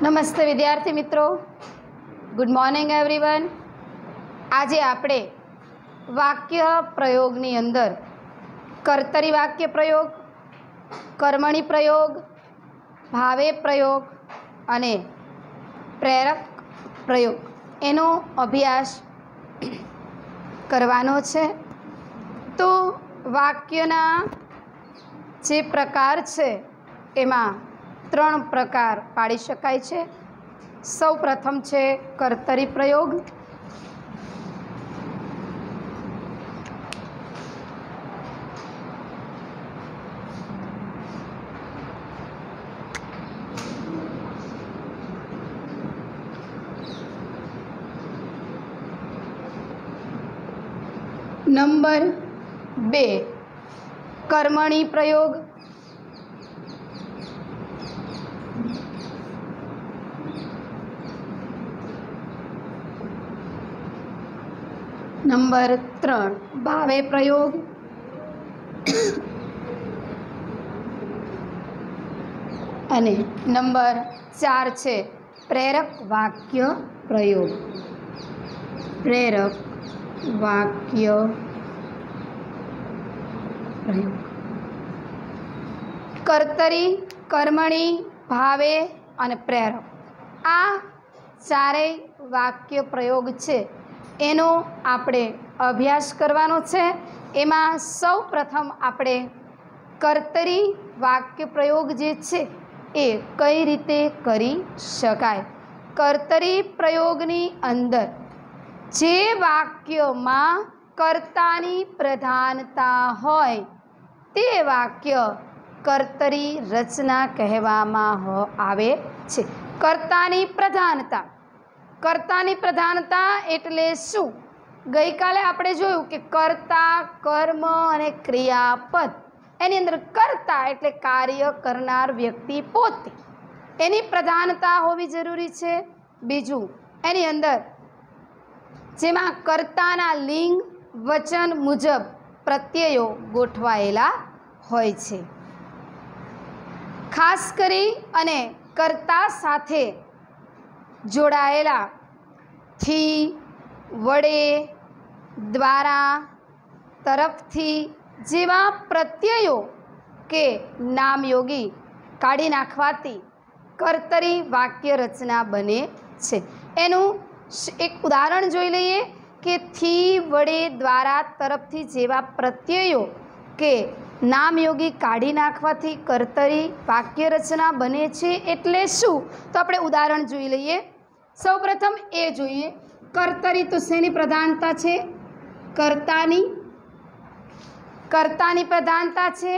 नमस्ते विद्यार्थी मित्रों, गुड मॉर्निंग एवरीवन। આજે આપણે વાક્ય પ્રયોગની અંદર કર્તરી વાક્ય પ્રયોગ, કર્મણી પ્રયોગ, ભાવે પ્રયોગ અને પ્રેરક પ્રયોગ એનો અભ્યાસ કરવાનો છે। તો વાક્યના જે પ્રકાર છે એમાં ત્રણ પ્રકાર પાડી શકાય છે। સૌ પ્રથમ છે કર્તરી પ્રયોગ, નંબર 2 કર્મણી પ્રયોગ, નંબર 3 ભાવે પ્રયોગ અને નંબર 4 છે પ્રેરક વાક્ય પ્રયોગ। પ્રેરક વાક્ય પ્રયોગ કર્તરી, કર્મણી, ભાવે અને પ્રેરક આ ચારેય વાક્ય પ્રયોગ છે એનો આપણે અભ્યાસ કરવાનો છે। એમાં સૌ પ્રથમ આપણે કર્તરી વાક્ય પ્રયોગ જે છે એ કઈ રીતે કરી શકાય। કર્તરી પ્રયોગની અંદર જે વાક્યમાં કર્તાની પ્રધાનતા હોય તે વાક્ય કર્તરી રચના કહેવામાં આવે છે। કર્તાની પ્રધાનતા, કર્તાની પ્રધાનતા એટલે શું? ગઈકાલે આપણે જોયું કે કર્તા, કર્મ અને ક્રિયાપદ એની અંદર કર્તા એટલે કાર્ય કરનાર વ્યક્તિ પોતે, એની પ્રધાનતા હોવી જરૂરી છે। બીજું એની અંદર જેમાં કર્તાના લિંગ વચન મુજબ પ્રત્યયો ગોઠવાયેલા હોય છે। ખાસ કરી અને કર્તા સાથે જોડાયેલા થી, વડે, દ્વારા, તરફથી જેવા પ્રત્યયો કે નામયોગી કાઢી નાખવાથી કર્તરી વાક્ય રચના બને છે। એનું એક ઉદાહરણ જોઈ લઈએ કે થી, વડે, દ્વારા, તરફથી જેવા પ્રત્યયો કે નામયોગી કાઢી નાખવાથી કર્તરી વાક્ય રચના બને છે એટલે શું? તો આપણે ઉદાહરણ જોઈ લઈએ। સૌપ્રથમ એ જોઈએ કર્તરી તો શેની પ્રધાનતા છે? કર્તાની પ્રધાનતા છે।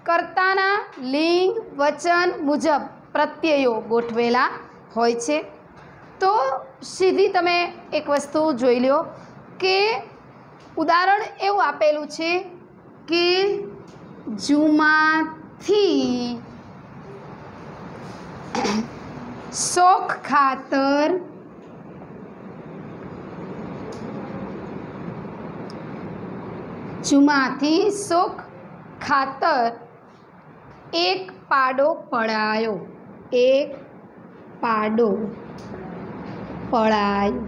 કર્તાના લિંગ વચન મુજબ પ્રત્યયો ગોઠવેલા હોય છે। તો સીધી તમે એક વસ્તુ જોઈ લો કે ઉદાહરણ એવું આપેલું છે કે જુમાથી શોખ ખાતર એક પાડો પડાયો, એક પાડો પડાયો।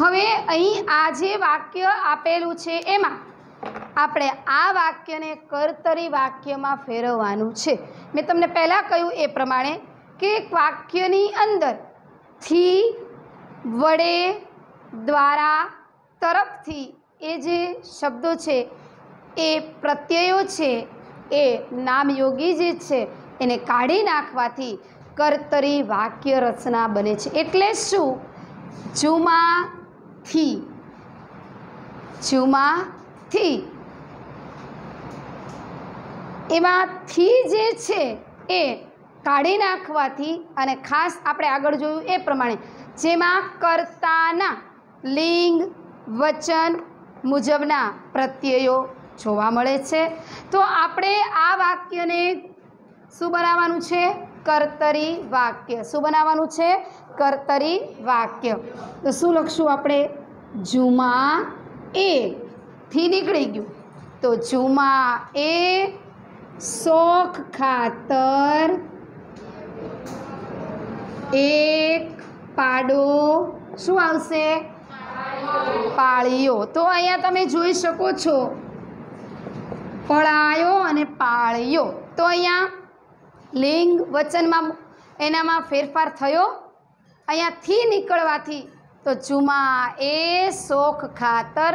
હવે અહીં આ જે વાક્ય આપેલું છે એમાં આપણે આ વાક્યને કર્તરી વાક્યમાં ફેરવવાનું છે। મેં તમને પહેલાં કહ્યું એ પ્રમાણે કે વાક્યની અંદર થી, વડે, દ્વારા, તરફથી એ જે શબ્દો છે એ પ્રત્યયો છે એ નામયોગી જે છે એને કાઢી નાખવાથી કર્તરી વાક્ય રચના બને છે। એટલે શું? જુમાથી એમાં થી જે છે એ કાઢી નાખવાથી અને ખાસ આપણે આગળ જોયું એ પ્રમાણે જેમાં કર્તાના લિંગ વચન મુજબના પ્રત્યયો જોવા મળે છે। તો આપણે આ વાક્યને શું બનાવવાનું છે? કર્તરી વાક્ય। શું બનાવવાનું છે? કર્તરી વાક્ય। તો શું લખશું આપણે? જુમા એ થી નીકળી ગયું તો જુમા એ શોખ ખાતર એક પાડો શું આવશે? પાળ્યો. તો અહીંયા તમે જોઈ શકો છો પળાયો અને પાળ્યો. તો અહીંયા લિંગ વચનમાં એનામાં ફેરફાર થયો. અહીંયાથી નીકળવાથી તો જુમા એ શોખ ખાતર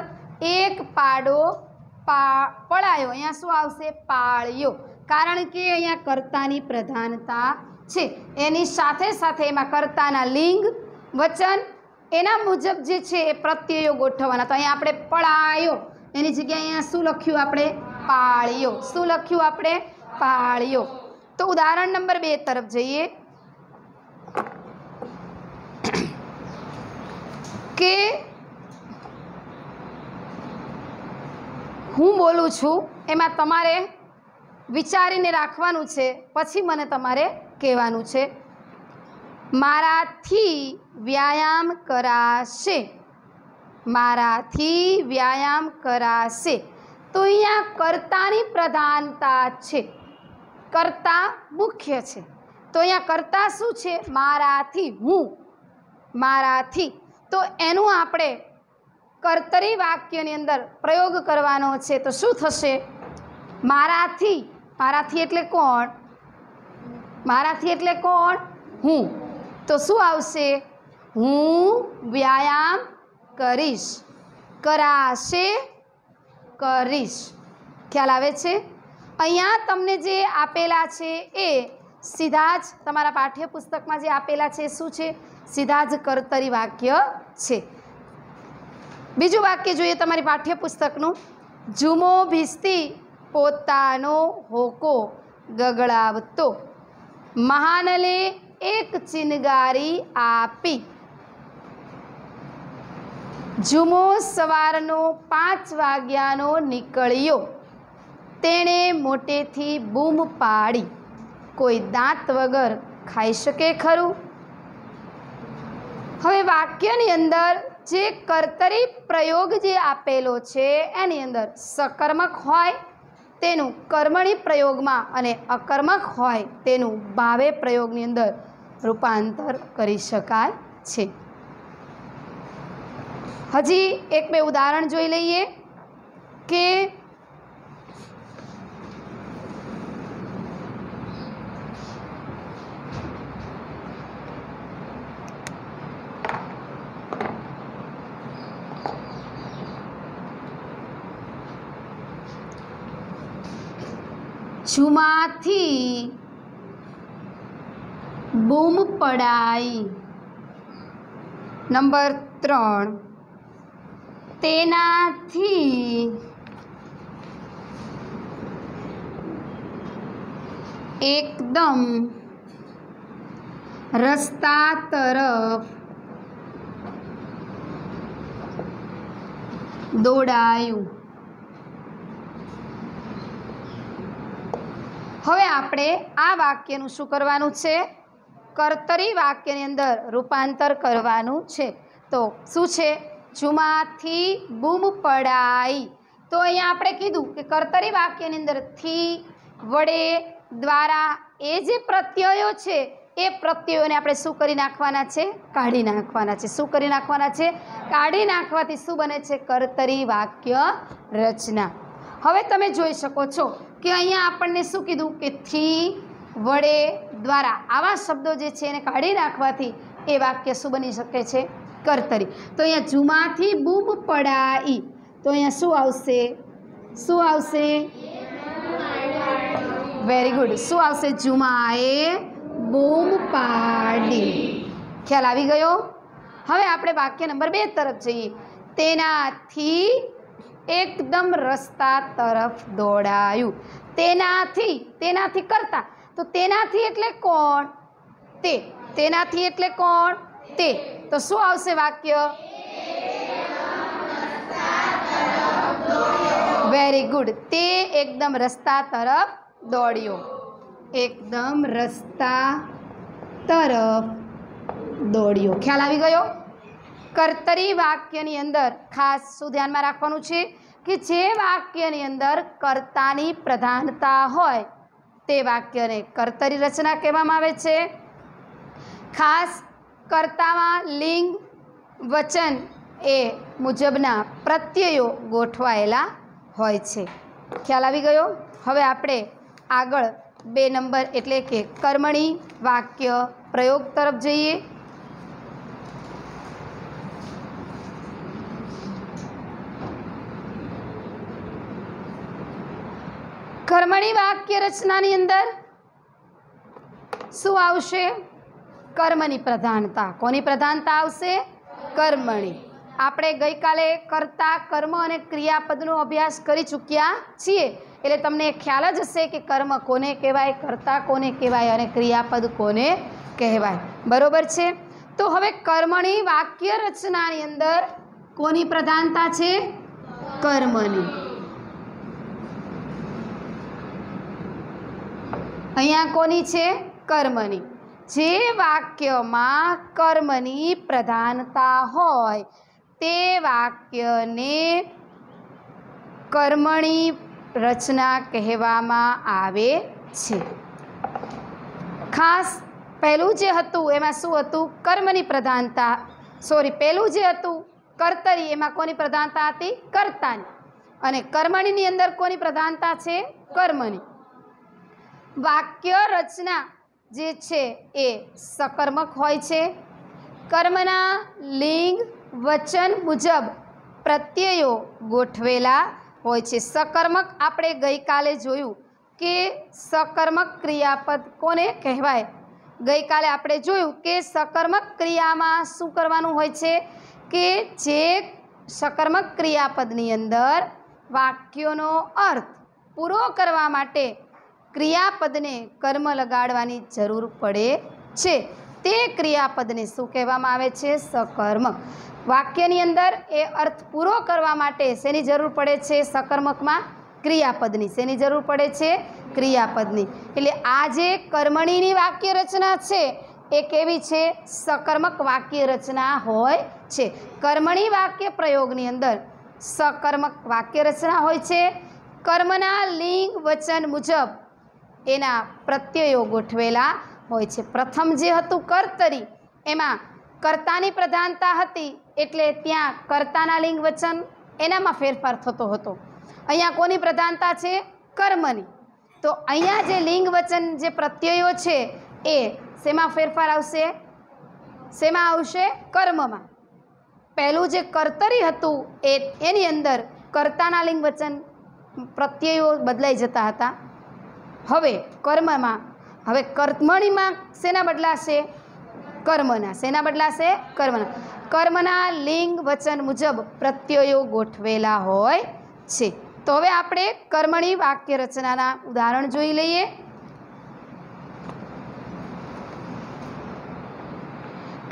એક પાડો પળાયો. અહીંયા શું આવશે? પાળ્યો. કારણ કે અહીંયા કર્તાની પ્રધાનતા છે. એની સાથે સાથે એમાં કર્તાના લિંગ વચન એના મુજબ જે છે એ પ્રત્યયો ગોઠવવાના. તો અહીંયા આપણે પળાયો એની જગ્યાએ અહીંયા શું લખ્યું આપણે? પાળ્યો. શું લખ્યું આપણે? પાળ્યો. તો ઉદાહરણ નંબર 2 તરફ જઈએ કે હું બોલું છું એમાં તમારે વિચારીને રાખવાનું છે, પછી મને તમારે કહેવાનું છે. મારાથી વ્યાયામ કરાશે. મારાથી વ્યાયામ કરાશે. તો અહીંયા કર્તાની પ્રધાનતા છે. કર્તા મુખ્ય છે. તો અહીંયા કર્તા શું છે? મારાથી, હું, મારાથી. તો એનું આપણે કર્તરી વાક્યની અંદર પ્રયોગ કરવાનો છે. તો શું થશે? મારાથી. મારાથી એટલે કોણ? મારાથી એટલે કોણ? હું. તો શું આવશે? હું વ્યાયામ કરીશ. કરાશે, કરીશ. ખ્યાલ આવે છે? અહીંયા તમને જે આપેલા છે એ સીધા જ તમારા પાઠ્યપુસ્તકમાં જે આપેલા છે શું છે? સીધા જ કર્તરી વાક્ય છે. બીજું વાક્ય જોઈએ તમારી પાઠ્યપુસ્તકનું. જુમો ભીસતી પોતાનો હોકો ગગડાવતો, મહાનલે એક ચિનગારી આપી. જુમો સવારનો 5 વાગ્યાનો નીકળ્યો. તેણે મોટેથી બૂમ પાડી, કોઈ દાંત વગર ખાઈ શકે ખરું? હવે વાક્યની અંદર જે કર્તરી પ્રયોગ જે આપેલો છે એની અંદર સકર્મક હોય તેનું કર્મણી પ્રયોગમાં અને અકર્મક હોય તેનું ભાવે પ્રયોગની અંદર રૂપાંતર કરી શકાય છે. હજી 1-2 ઉદાહરણ જોઈ લઈએ કે જુમાથી બૂમ પડાઈ. નંબર 3, તેનાથી એકદમ રસ્તા તરફ દોડાયું. હવે આપણે આ વાક્યનું શું કરવાનું છે? કર્તરી વાક્યની અંદર રૂપાંતર કરવાનું છે. તો શું છે? જુમાથી બૂમ પડાઈ. તો અહીંયા આપણે કીધું કે કર્તરી વાક્યની અંદર થી, વડે, દ્વારા એ જે પ્રત્યયો છે એ પ્રત્યયોને આપણે શું કરી નાખવાના છે? કાઢી નાખવાના છે. શું કરી નાખવાના છે? કાઢી નાખવાથી શું બને છે? કર્તરી વાક્ય રચના. હવે તમે જોઈ શકો છો કે અહીંયા આપણને શું કીધું કે થી, વડે, દ્વારા આવા શબ્દો જે છે એને કાઢી નાખવાથી એ વાક્ય શું બની શકે છે? કર્તરી. તો અહીંયા જુમાથી બૂમ પડાઈ. તો અહીંયા શું આવશે? શું આવશે? Very good. શું આવશે? જુમાએ બૂમ પાડી. ખ્યાલ આવી ગયો? હવે આપણે વાક્ય નંબર 2 તરફ જઈએ. તેનાથી એકદમ રસ્તા તરફ દોડાયું. તેનાથી, તેનાથી કરતા. તો તેનાથી એટલે કોણ? તે. તેનાથી એટલે કોણ? તે. તો શું આવશે વાક્ય? Very good. તે એકદમ રસ્તા તરફ દોડ્યો. એકદમ રસ્તા તરફ દોડ્યો. ખ્યાલ આવી ગયો? કર્તરી વાક્યની અંદર ખાસ શું ધ્યાનમાં રાખવાનું છે કે જે વાક્યની અંદર કર્તાની પ્રધાનતા હોય તે વાક્યને કર્તરી રચના કહેવામાં આવે છે. ખાસ કર્તામાં લિંગ વચન એ મુજબના પ્રત્યયો ગોઠવાયેલા હોય છે. ખ્યાલ આવી ગયો? હવે આપણે આગળ 2 નંબર એટલે કે કર્મણી વાક્ય પ્રયોગ તરફ જઈએ. કર્મણી વાક્ય રચનાની અંદર શું આવશે? કર્મની પ્રધાનતા. કોની પ્રધાનતા આવશે? કર્મણી. આપણે ગઈકાલે કર્તા, કર્મ અને ક્રિયાપદનો અભ્યાસ કરી ચૂક્યા છીએ, એટલે તમને ખ્યાલ જ હશે કે કર્મ કોને કહેવાય, કર્તા કોને કહેવાય અને ક્રિયાપદ કોને કહેવાય. બરોબર છે? તો હવે કર્મણી વાક્ય રચનાની અંદર કોની પ્રધાનતા છે? કર્મની. અહીંયા કોની છે? કર્મની. જે વાક્યમાં કર્મની પ્રધાનતા હોય તે વાક્યને કર્મણી રચના કહેવામાં આવે છે. ખાસ પહેલું જે હતું એમાં શું હતું? કર્મની પ્રધાનતા. પહેલું જે હતું કર્તરી, એમાં કોની પ્રધાનતા હતી? કર્તાની. અને કર્મણીની અંદર કોની પ્રધાનતા છે? કર્મની. વાક્ય રચના જે છે એ સકર્મક હોય છે. કર્મના લિંગ વચન મુજબ પ્રત્યયો ગોઠવેલા હોય છે. સકર્મક આપણે ગઈકાલે જોયું કે સકર્મક ક્રિયાપદ કોને કહેવાય. ગઈકાલે આપણે જોયું કે સકર્મક ક્રિયામાં શું કરવાનું હોય છે કે જે સકર્મક ક્રિયાપદની અંદર વાક્યોનો અર્થ પૂરો કરવા માટે ક્રિયાપદને કર્મ લગાડવાની જરૂર પડે છે તે ક્રિયાપદને શું કહેવામાં આવે છે? સકર્મક. વાક્યની અંદર એ અર્થ પૂરો કરવા માટે શેની જરૂર પડે છે? સકર્મકમાં ક્રિયાપદની. શેની જરૂર પડે છે? ક્રિયાપદની. એટલે આ જે કર્મણીની વાક્ય રચના છે એ કેવી છે? સકર્મક વાક્ય રચના હોય છે. કર્મણી વાક્ય પ્રયોગની અંદર સકર્મક વાક્ય રચના હોય છે. કર્મના લિંગ વચન મુજબ એના પ્રત્યયો ગોઠવેલા હોય છે. પ્રથમ જે હતું કર્તરી, એમાં કર્તાની પ્રધાનતા હતી એટલે ત્યાં કર્તાના લિંગ વચન એનામાં ફેરફાર થતો હતો. અહીંયા કોની પ્રધાનતા છે? કર્મની. તો અહીંયા જે લિંગ વચન જે પ્રત્યયો છે એ શેમાં ફેરફાર આવશે? શેમાં આવશે? કર્મમાં. પહેલું જે કર્તરી હતું એની અંદર કર્તાના લિંગ વચન પ્રત્યયો બદલાઈ જતા હતા. હવે કર્મમાં, હવે કર્મણીમાં શેના બદલાશે? કર્મના. શેના બદલાશે? કર્મના. કર્મના લિંગ વચન મુજબ પ્રત્યયો ગોઠવેલા હોય છે. તો હવે આપણે કર્મણી વાક્ય રચનાના ઉદાહરણ જોઈ લઈએ.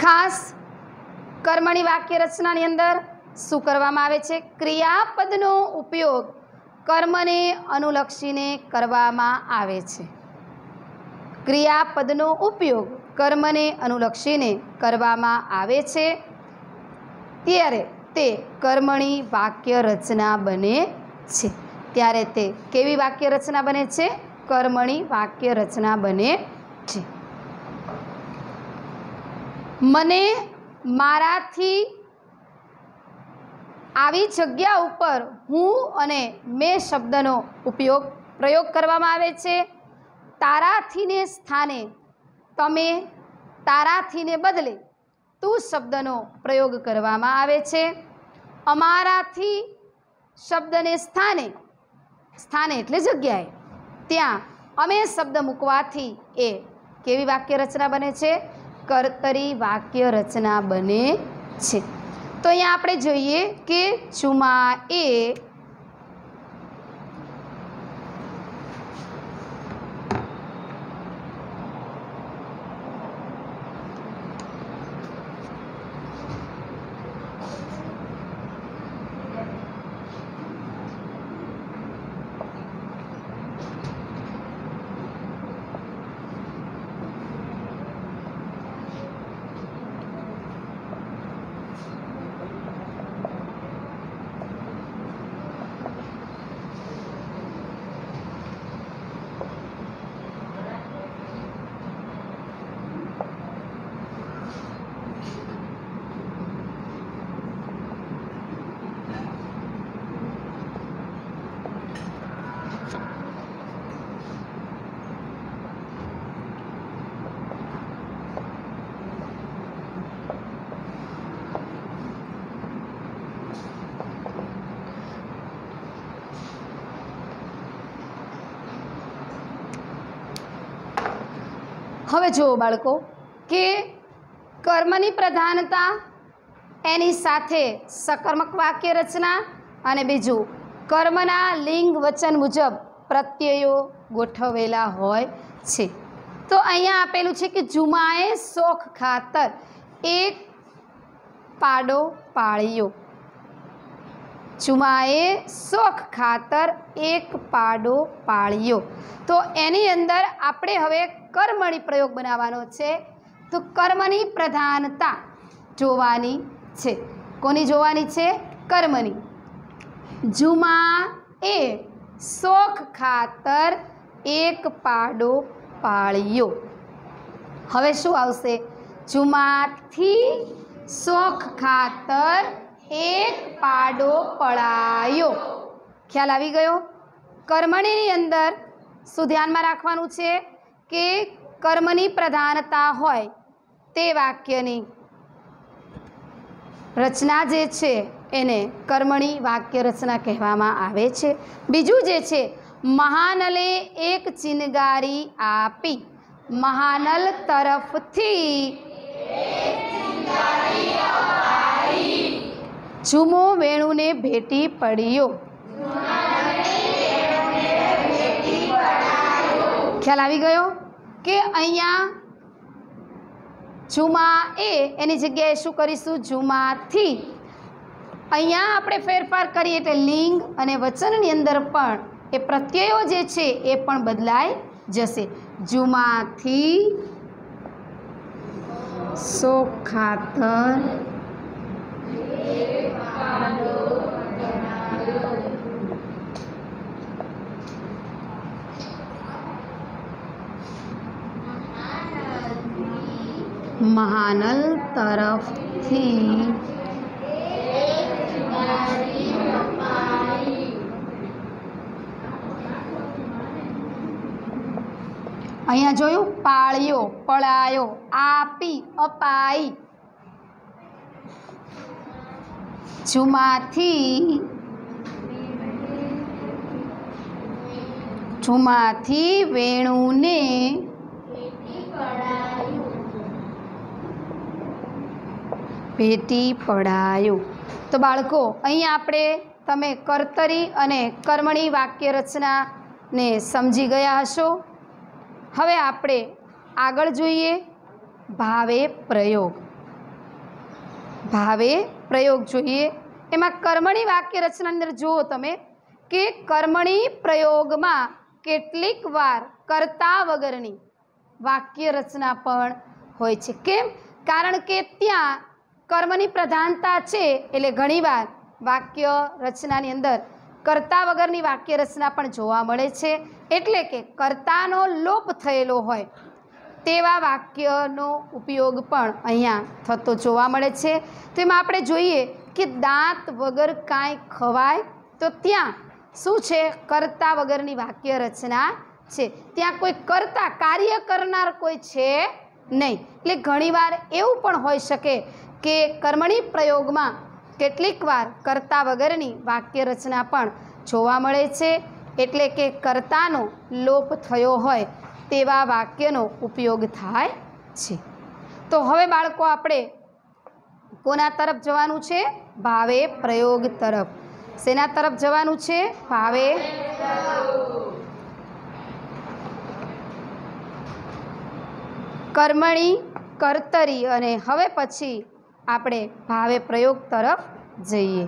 ખાસ કર્મણી વાક્ય રચનાની અંદર શું કરવામાં આવે છે? ક્રિયાપદનો ઉપયોગ કર્મને અનુલક્ષીને કરવામાં આવે છે. ક્રિયાપદનો ઉપયોગ કર્મને અનુલક્ષીને કરવામાં આવે છે ત્યારે તે કર્મણી વાક્ય રચના બને છે. ત્યારે તે કેવી વાક્ય રચના બને છે? કર્મણી વાક્ય રચના બને છે. મને મારાથી આવી જગ્યા ઉપર હું અને મેં શબ્દનો પ્રયોગ કરવામાં આવે છે. તારાથીને સ્થાને તમે, તારાથીને બદલે તું શબ્દનો પ્રયોગ કરવામાં આવે છે. અમારાથી શબ્દને સ્થાને, સ્થાને એટલે જગ્યાએ, ત્યાં અમે શબ્દ મૂકવાથી એ કેવી વાક્ય રચના બને છે? કર્તરી વાક્ય રચના બને છે. તો અહીંયા આપણે જોઈએ કે ચુમા એ હવે જુઓ બાળકો કે કર્મની પ્રધાનતા એની સાથે સકર્મક વાક્ય રચના અને બીજું કર્મના લિંગ વચન મુજબ પ્રત્યયો ગોઠવેલા હોય છે. તો અહીંયા આપેલું છે કે જુમાએ શોખ ખાતર એક પાડો પાળ્યો. જુમાએ શોખ ખાતર એક પાડો પાળ્યો. તો એની અંદર આપણે હવે કર્મણી પ્રયોગ બનાવવાનો છે. તો કર્મની પ્રધાનતા જોવાની છે. કોની જોવાની છે? કર્મની. જુમાએ શોખ ખાતર એક પાડો પાળ્યો. હવે શું આવશે? જુમાથી શોખ ખાતર એક પાડો પળાયો. ખ્યાલ આવી ગયો? કર્મણીની અંદર શું ધ્યાનમાં રાખવાનું છે કે કર્મની પ્રધાનતા હોય તે વાક્યની રચના જે છે એને કર્મણી વાક્ય રચના કહેવામાં આવે છે. બીજું જે છે, મહાનલે એક ચિનગારી આપી. મહાનલ તરફથી ઝુમો વેણુને ભેટી પડ્યો. ખ્યાલ આવી ગયો કે અહીંયા ઝુમા એની જગ્યાએ શું કરીશું? ઝુમાથી. અહીંયા આપણે ફેરફાર કરીએ એટલે લિંગ અને વચનની અંદર પણ એ પ્રત્યયો જે છે એ પણ બદલાઈ જશે. ઝુમાથી શોખ ખાતર મહાનલ તરફથી અહીંયા જોયું? પાળ્યો, પળાયો, આપી, અપાઈ. ઝુમાથી વેણુને ભેટી પડાયો. તો બાળકો અહીંયા આપણે તમે કર્તરી અને કર્મણી વાક્ય રચનાને સમજી ગયા હશો. હવે આપણે આગળ જોઈએ ભાવે પ્રયોગ. ભાવે પ્રયોગ જોઈએ. એમાં કર્મણી વાક્ય રચનાની અંદર જુઓ તમે કે કર્મણી પ્રયોગમાં કેટલીક વાર કર્તા વગરની વાક્ય રચના પણ હોય છે. કેમ? કારણ કે ત્યાં કર્મની પ્રધાનતા છે એટલે ઘણીવાર વાક્ય રચનાની અંદર કર્તા વગરની વાક્ય રચના પણ જોવા મળે છે. એટલે કે કર્તાનો લોપ થયેલો હોય તેવા વાક્યનો ઉપયોગ પણ અહીંયા થતો જોવા મળે છે. તો એમાં આપણે જોઈએ કે દાંત વગર કાંઈ ખવાય. તો ત્યાં શું છે? કર્તા વગરની વાક્ય રચના છે. ત્યાં કોઈ કર્તા કાર્ય કરનાર કોઈ છે નહીં. એટલે ઘણીવાર એવું પણ હોઈ શકે કે કર્મણી પ્રયોગમાં કેટલીક વાર કર્તા વગરની વાક્ય રચના પણ જોવા મળે છે. એટલે કે કર્તાનો લોપ થયો હોય તેવા વાક્યનો ઉપયોગ થાય છે. તો હવે બાળકો આપણે કોના તરફ જવાનું છે? ભાવે પ્રયોગ તરફ. શેના તરફ જવાનું છે? ભાવે. કર્મણી, કર્તરી અને હવે પછી આપણે ભાવે પ્રયોગ તરફ જઈએ.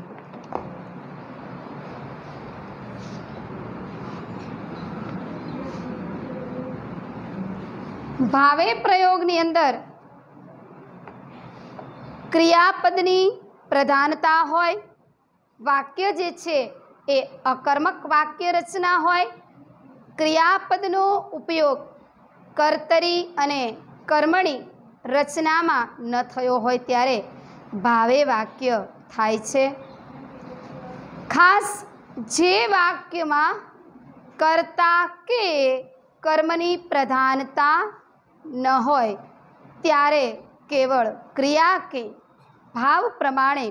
ભાવે પ્રયોગની અંદર ક્રિયાપદની પ્રધાનતા હોય. વાક્ય જે છે એ અકર્મક વાક્ય રચના હોય. ક્રિયાપદનો ઉપયોગ કર્તરી અને કર્મણી રચનામાં ન થયો હોય ત્યારે ભાવે વાક્ય થાય છે. ખાસ જે વાક્યમાં કર્તા કે કર્મની પ્રધાનતા ન હોય ત્યારે કેવળ ક્રિયા કે ભાવ પ્રમાણે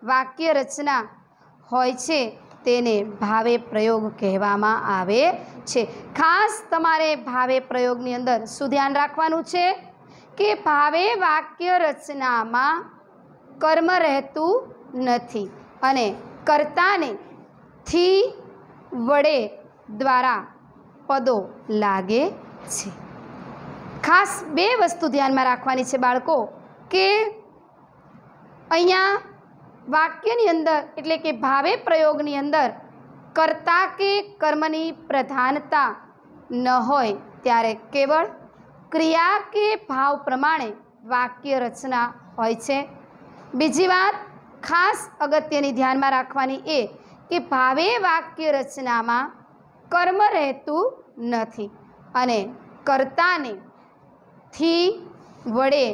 વાક્ય રચના હોય છે તેને ભાવે પ્રયોગ કહેવામાં આવે છે। ખાસ તમારે ભાવે પ્રયોગની અંદર શું ધ્યાન રાખવાનું છે કે ભાવે વાક્ય રચનામાં કર્મ રહેતું નથી અને કર્તાને થી વડે દ્વારા પદો લાગે છે। ખાસ બે વસ્તુ ધ્યાનમાં રાખવાની છે બાળકો કે અહીંયા વાક્યની અંદર એટલે કે ભાવે પ્રયોગની અંદર કર્તા કે કર્મની પ્રધાનતા ન હોય ત્યારે કેવળ ક્રિયા કે ભાવ પ્રમાણે વાક્ય રચના હોય છે। બીજી વાત ખાસ અગત્યની ધ્યાનમાં રાખવાની એ કે ભાવે વાક્ય રચનામાં કર્મ રહેતું નથી અને કર્તાને થી વડે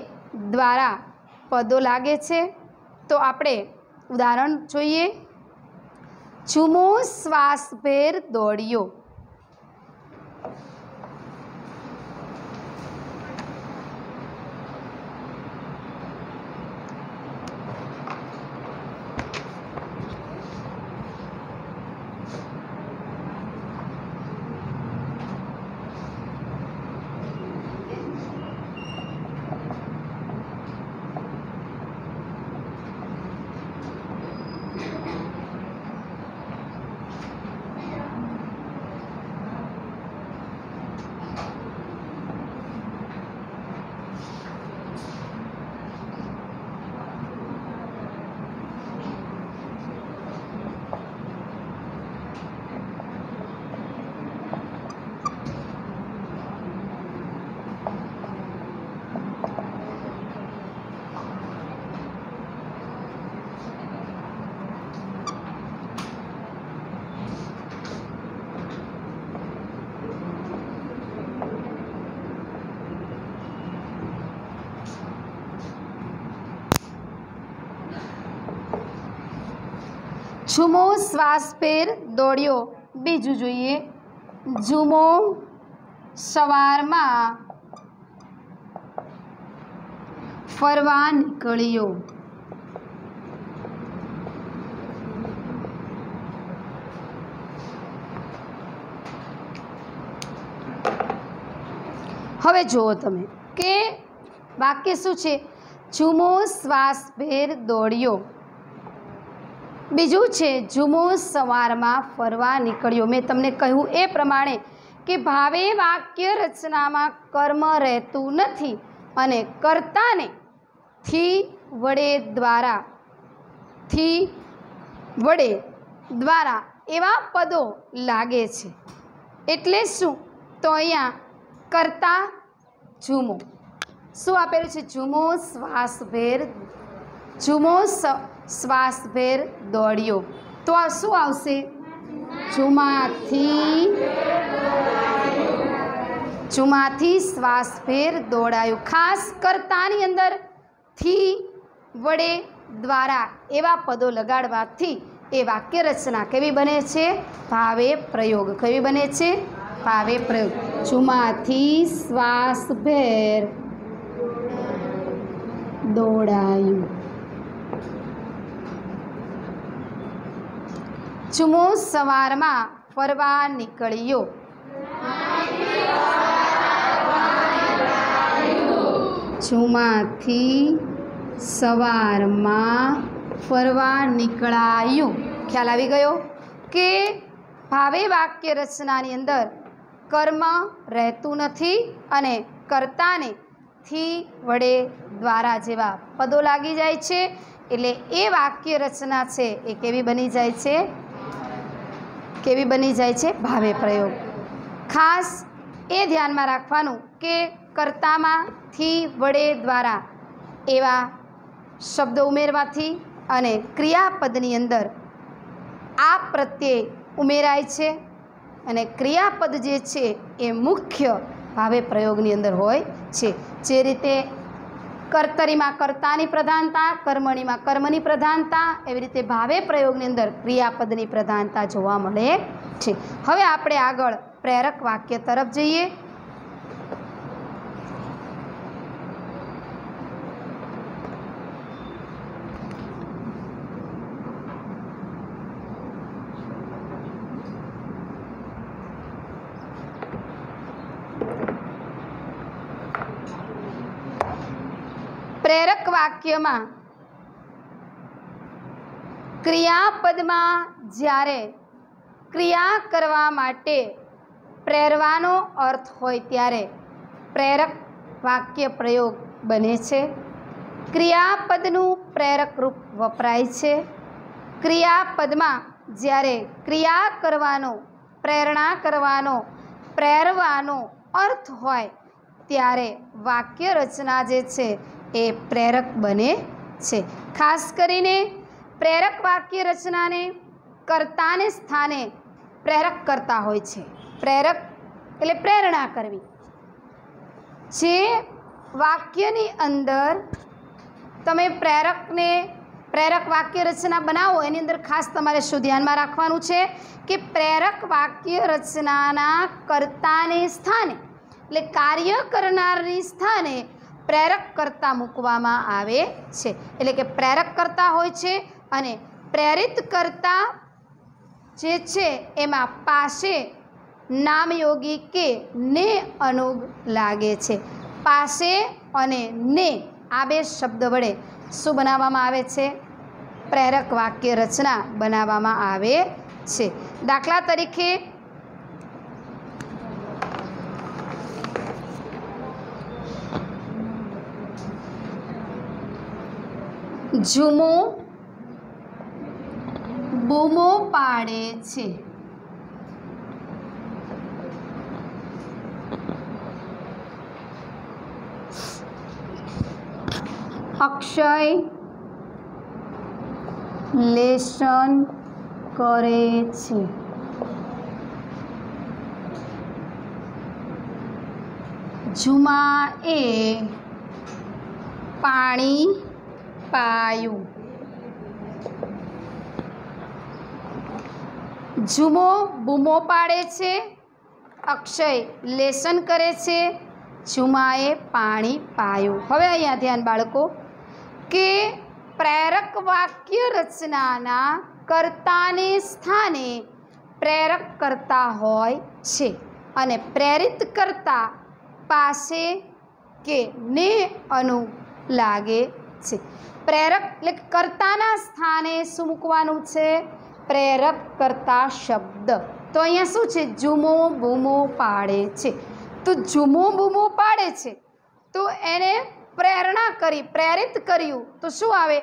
દ્વારા પદો લાગે છે। તો આપણે ઉદાહરણ જોઈએ। ઝુમો શ્વાસભેર દોડ્યો। ઝુમો શ્વાસભેર દોડ્યો। બીજું જોઈએ। ઝુમો સવારમાં ફરવા નીકળ્યો। હવે જુઓ તમે કે વાક્ય શું છે? ઝુમો શ્વાસભેર દોડ્યો। બીજું છે ઝુમો સવારમાં ફરવા નીકળ્યો। મેં તમને કહ્યું એ પ્રમાણે કે ભાવે વાક્ય રચનામાં કર્મ રહેતું નથી અને કર્તાને થી વડે દ્વારા એવા પદો લાગે છે। એટલે શું? તો અહીંયા કર્તા ઝુમો શું આપેલું છે? ઝુમો શ્વાસભેર દોડ્યો। તો આ શું આવશે? ઝુમાથી શ્વાસભેર દોડાયું। ખાસ કર્તાની અંદર થી વડે દ્વારા એવા પદો લગાડવાથી એ વાક્ય રચના કેવી બને છે? ભાવે પ્રયોગ। કેવી બને છે? ભાવે પ્રયોગ। ઝુમાથી શ્વાસભેર દોડાયું। ઝુમો સવારમાં ફરવા નીકળ્યો। ઝુમાથી સવારમાં ફરવા નીકળાયું। ખ્યાલ આવી ગયો કે ભાવે વાક્ય રચનાની અંદર કર્મ રહેતું નથી અને કર્તાને થી વડે દ્વારા જેવા પદો લાગી જાય છે એટલે એ વાક્ય રચના છે એ કેવી બની જાય છે? કેવી બની જાય છે? ભાવે પ્રયોગ। ખાસ એ ધ્યાનમાં રાખવાનું કે કર્તામાં થી વડે દ્વારા એવા શબ્દો ઉમેરવાથી અને ક્રિયાપદની અંદર આ પ્રત્યય ઉમેરાય છે અને ક્રિયાપદ જે છે એ મુખ્ય ભાવે પ્રયોગની અંદર હોય છે। જે રીતે કર્તરીમાં કર્તાની પ્રધાનતા, કર્મણીમાં કર્મની પ્રધાનતા, એવી રીતે ભાવે પ્રયોગની અંદર ક્રિયાપદની પ્રધાનતા જોવા મળે છે। હવે આપણે આગળ પ્રેરક વાક્ય તરફ જઈએ। પ્રેરક વાક્યમાં ક્રિયાપદમાં જ્યારે ક્રિયા કરવા માટે પ્રેરવાનો અર્થ હોય ત્યારે પ્રેરક વાક્ય પ્રયોગ બને છે. ક્રિયાપદનું પ્રેરક રૂપ વપરાય છે. ક્રિયાપદમાં જ્યારે ક્રિયા કરવાનો, પ્રેરણા કરવાનો, પ્રેરવાનો અર્થ હોય ત્યારે વાક્ય રચના જે છે એ પ્રેરક બને છે. ખાસ કરીને પ્રેરક વાક્ય રચનાને કર્તાને સ્થાને પ્રેરક કરતા હોય છે. પ્રેરક એટલે પ્રેરણા કરવી. જે વાક્યની અંદર તમે પ્રેરક વાક્ય રચના બનાવો એની અંદર ખાસ તમારે શું ધ્યાનમાં રાખવાનું છે કે પ્રેરક વાક્ય રચનાના કર્તાને સ્થાને એટલે કાર્ય કરનારની સ્થાને પ્રેરક કર્તા મૂકવામાં આવે છે. એટલે કે પ્રેરક કર્તા હોય છે અને પ્રેરિત કર્તા જે છે એમાં પાસે નામયોગી કે ને અનુગ લાગે છે. પાસે અને ને આ બે શબ્દ વડે શું બનાવવામાં આવે છે? પ્રેરક વાક્ય રચના બનાવવામાં આવે છે. દાખલા તરીકે ઝૂમો બૂમો પાડે છે. અક્ષય લેસન કરે છે. ઝુમાએ પાણી પાયું. ઝુમો બૂમો પાડે છે. અક્ષય લેસન કરે છે. ઝુમાએ પાણી પાયું. હવે અહીંયા ધ્યાન બાળકો કે પ્રેરક વાક્ય રચનાના કર્તાને સ્થાને પ્રેરક કર્તા હોય છે અને પ્રેરિત કર્તા પાસે કે ને અનુ લાગે છે. પ્રેરક એટલે કર્તાના સ્થાને શું મૂકવાનું છે? પ્રેરક કર્તા શબ્દ. તો અહીંયા શું છે? ઝૂમો બૂમો પાડે છે. તો ઝૂમો બૂમો પાડે છે તો એને પ્રેરણા કરી, પ્રેરિત કર્યું તો શું આવે?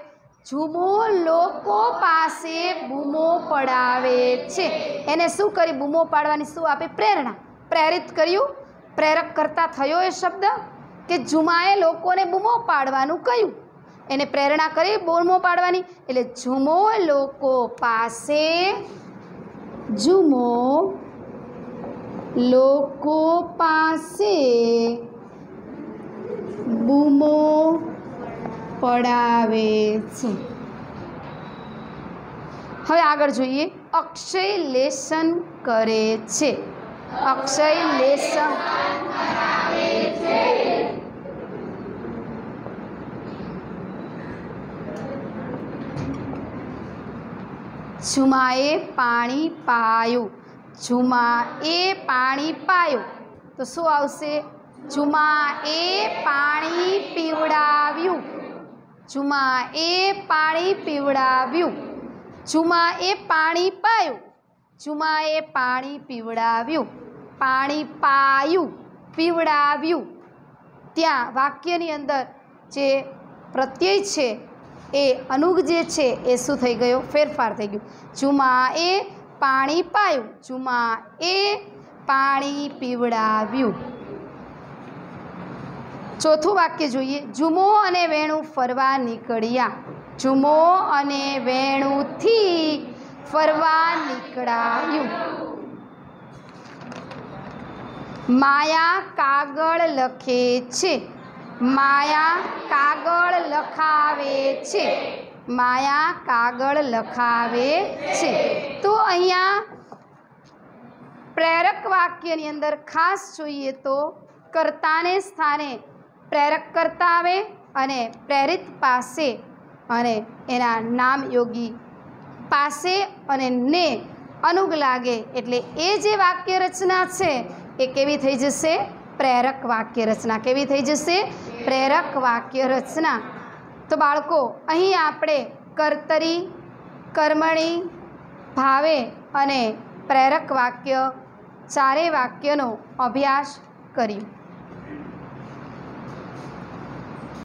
ઝૂમો લોકો પાસે બૂમો પડાવે છે. એને શું કરી? બૂમો પાડવાની શું આપે? પ્રેરણા. પ્રેરિત કર્યું, પ્રેરક કરતા થયો એ શબ્દ કે ઝુમાએ લોકોને બૂમો પાડવાનું કહ્યું. એને પ્રેરણા કરી બૂમો પાડવાની એટલે ઝૂમો લોકો પાસે, ઝૂમો લોકો પાસે બૂમો પડાવે છે. હવે આગળ જોઈએ. અક્ષય લેસન કરે છે. અક્ષય લેસન કરાવે છે. ઝુમાએ પાણી પાયું. ઝુમાએ પાણી પાયું તો શું આવશે? ઝુમાએ પાણી પીવડાવ્યું. ઝુમાએ પાણી પીવડાવ્યું. ઝુમાએ પાણી પાયું. ઝુમાએ પાણી પીવડાવ્યું. પાણી પાયું, પીવડાવ્યું. ત્યાં વાક્યની અંદર જે પ્રત્યય છે એ અનુગ જે છે એ શું થઈ ગયો? ફેરફાર થઈ ગયો. ઝુમાએ પાણી પાયું. ઝુમાએ પાણી પીવડાવ્યું. ચોથું વાક્ય જોઈએ. ઝુમો અને વેણુ ફરવા નીકળ્યા. ઝુમો અને વેણુથી ફરવા નીકળાયું. માયા કાગળ લખે છે. માયા કાગળ લખાવે છે. માયા કાગળ લખાવે છે. તો અહીંયા પ્રેરક વાક્યની અંદર ખાસ જોઈએ તો કર્તાને સ્થાને પ્રેરક કરતા આવે અને પ્રેરિત પાસે અને એના નામ યોગી પાસે અને ને અનુગ લાગે એટલે એ જે વાક્ય રચના છે એ કેવી થઈ જશે? પ્રેરક વાક્ય રચના. કેવી થઈ જશે? પ્રેરક વાક્ય રચના તો બાળકો અહીં આપણે કર્તરી, કર્મણી, ભાવે અને પ્રેરક વાક્ય ચારેય વાક્યનો અભ્યાસ કર્યો.